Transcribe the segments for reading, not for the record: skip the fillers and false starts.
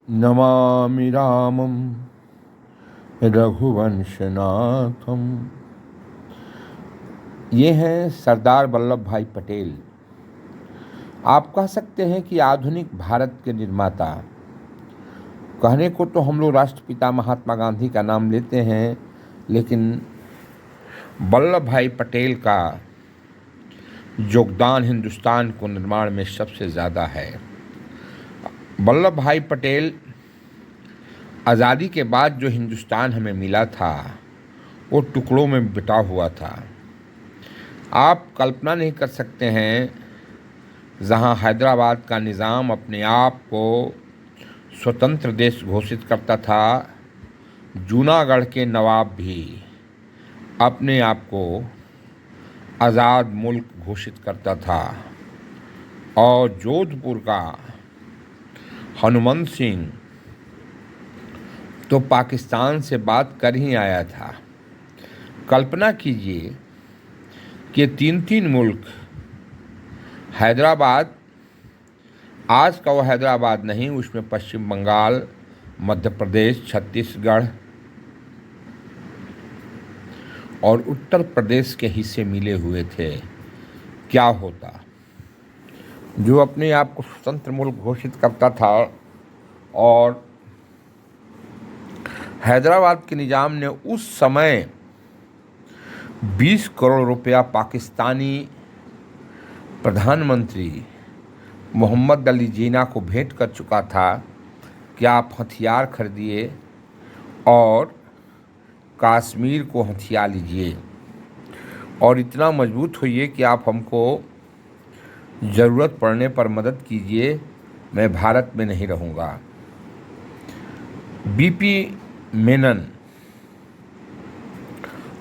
नमामि रामं रघुवंशनाथम। ये हैं सरदार वल्लभ भाई पटेल। आप कह सकते हैं कि आधुनिक भारत के निर्माता। कहने को तो हम लोग राष्ट्रपिता महात्मा गांधी का नाम लेते हैं, लेकिन वल्लभ भाई पटेल का योगदान हिंदुस्तान को निर्माण में सबसे ज़्यादा है। वल्लभ भाई पटेल आज़ादी के बाद जो हिंदुस्तान हमें मिला था वो टुकड़ों में बटा हुआ था। आप कल्पना नहीं कर सकते हैं, जहां हैदराबाद का निज़ाम अपने आप को स्वतंत्र देश घोषित करता था, जूनागढ़ के नवाब भी अपने आप को आज़ाद मुल्क घोषित करता था और जोधपुर का हनुमंत सिंह तो पाकिस्तान से बात कर ही आया था। कल्पना कीजिए कि तीन मुल्क, हैदराबाद, आज का वो हैदराबाद नहीं, उसमें पश्चिम बंगाल, मध्य प्रदेश, छत्तीसगढ़ और उत्तर प्रदेश के हिस्से मिले हुए थे। क्या होता जो अपने आप को स्वतंत्र मुल्क घोषित करता था और हैदराबाद के निज़ाम ने उस समय 20 करोड़ रुपया पाकिस्तानी प्रधानमंत्री मोहम्मद अली जिन्ना को भेंट कर चुका था कि आप हथियार खरीदिए और कश्मीर को हथिया लीजिए और इतना मजबूत होइए कि आप हमको ज़रूरत पड़ने पर मदद कीजिए, मैं भारत में नहीं रहूँगा। बीपी मेनन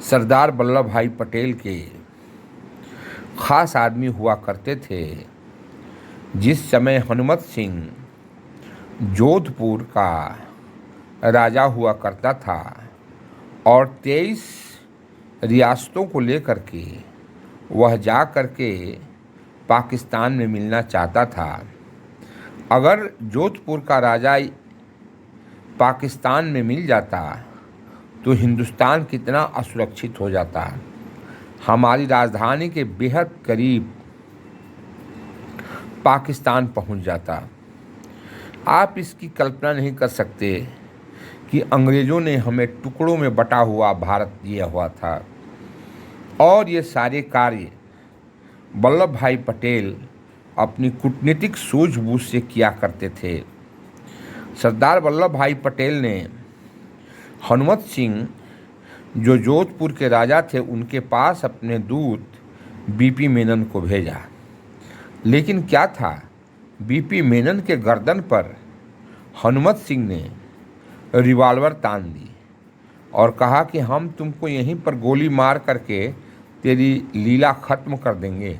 सरदार वल्लभ भाई पटेल के ख़ास आदमी हुआ करते थे। जिस समय हनुमत सिंह जोधपुर का राजा हुआ करता था और 23 रियासतों को लेकर के वह जा कर के पाकिस्तान में मिलना चाहता था। अगर जोधपुर का राजा पाकिस्तान में मिल जाता तो हिंदुस्तान कितना असुरक्षित हो जाता। हमारी राजधानी के बेहद करीब पाकिस्तान पहुंच जाता। आप इसकी कल्पना नहीं कर सकते कि अंग्रेज़ों ने हमें टुकड़ों में बटा हुआ भारत दिया हुआ था और ये सारे कार्य वल्लभ भाई पटेल अपनी कूटनीतिक सूझबूझ से किया करते थे। सरदार वल्लभ भाई पटेल ने हनुमत सिंह जो जोधपुर के राजा थे उनके पास अपने दूत बीपी मेनन को भेजा, लेकिन क्या था, बीपी मेनन के गर्दन पर हनुमत सिंह ने रिवॉल्वर तान दी और कहा कि हम तुमको यहीं पर गोली मार करके तेरी लीला ख़त्म कर देंगे।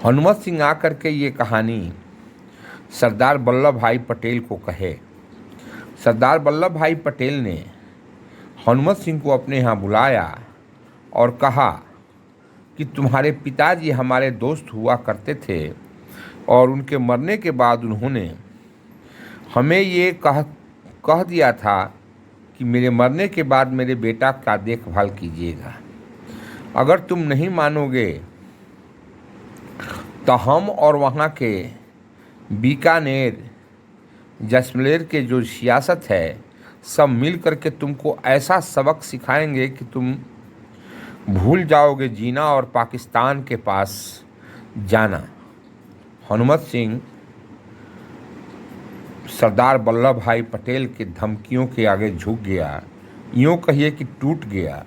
हनुमत सिंह आकर के ये कहानी सरदार वल्लभ भाई पटेल को कहे। सरदार वल्लभ भाई पटेल ने हनुमत सिंह को अपने यहाँ बुलाया और कहा कि तुम्हारे पिताजी हमारे दोस्त हुआ करते थे और उनके मरने के बाद उन्होंने हमें ये कह दिया था कि मेरे मरने के बाद मेरे बेटा का देखभाल कीजिएगा। अगर तुम नहीं मानोगे तो हम और वहाँ के बीकानेर, जैसलमेर के जो सियासत है, सब मिल कर के तुमको ऐसा सबक सिखाएंगे कि तुम भूल जाओगे जीना और पाकिस्तान के पास जाना। हनुमत सिंह सरदार वल्लभ भाई पटेल के धमकियों के आगे झुक गया, यूँ कहिए कि टूट गया।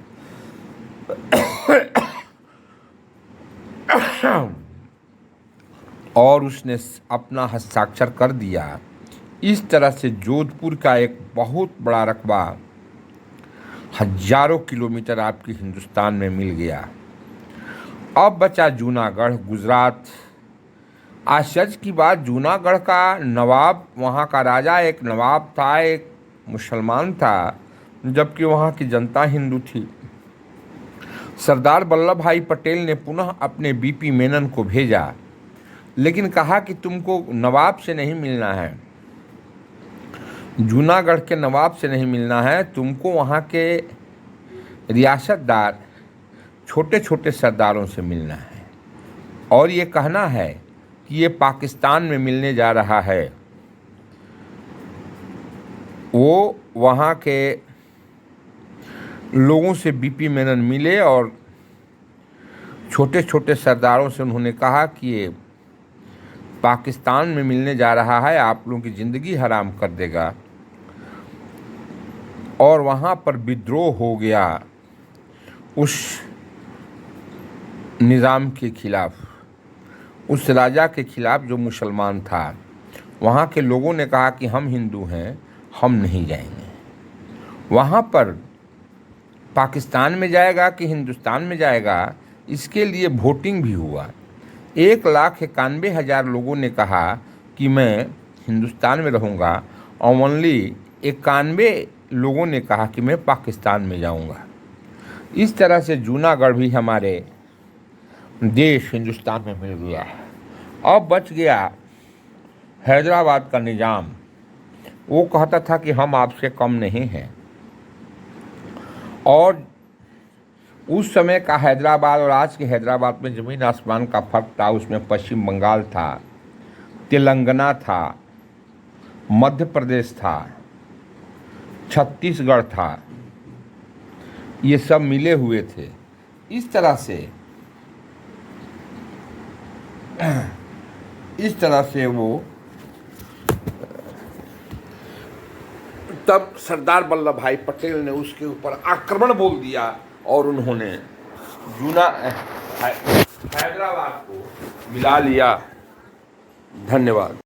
और उसने अपना हस्ताक्षर कर दिया। इस तरह से जोधपुर का एक बहुत बड़ा रकबा हजारों किलोमीटर आपके हिंदुस्तान में मिल गया। अब बचा जूनागढ़, गुजरात। आश्चर्य की बात, जूनागढ़ का नवाब, वहाँ का राजा एक नवाब था, एक मुसलमान था, जबकि वहाँ की जनता हिंदू थी। सरदार वल्लभ भाई पटेल ने पुनः अपने बीपी मेनन को भेजा, लेकिन कहा कि तुमको नवाब से नहीं मिलना है, जूनागढ़ के नवाब से नहीं मिलना है, तुमको वहाँ के रियासतदार छोटे छोटे सरदारों से मिलना है और ये कहना है कि ये पाकिस्तान में मिलने जा रहा है। वो वहाँ के लोगों से बीपी मेनन मिले और छोटे छोटे सरदारों से उन्होंने कहा कि ये पाकिस्तान में मिलने जा रहा है, आप लोगों की ज़िंदगी हराम कर देगा। और वहाँ पर विद्रोह हो गया उस निज़ाम के खिलाफ, उस राजा के खिलाफ जो मुसलमान था। वहाँ के लोगों ने कहा कि हम हिंदू हैं, हम नहीं जाएंगे। वहाँ पर पाकिस्तान में जाएगा कि हिंदुस्तान में जाएगा, इसके लिए वोटिंग भी हुआ। 1,91,000 लोगों ने कहा कि मैं हिंदुस्तान में रहूँगा और ओनली 91 लोगों ने कहा कि मैं पाकिस्तान में जाऊँगा। इस तरह से जूनागढ़ भी हमारे देश हिंदुस्तान में मिल गया। अब बच गया हैदराबाद का निज़ाम। वो कहता था कि हम आपसे कम नहीं हैं। और उस समय का हैदराबाद और आज के हैदराबाद में ज़मीन आसमान का फ़र्क था। उसमें पश्चिम बंगाल था, तेलंगाना था, मध्य प्रदेश था, छत्तीसगढ़ था, ये सब मिले हुए थे। इस तरह से वो तब सरदार वल्लभ भाई पटेल ने उसके ऊपर आक्रमण बोल दिया और उन्होंने हैदराबाद को मिला लिया। धन्यवाद।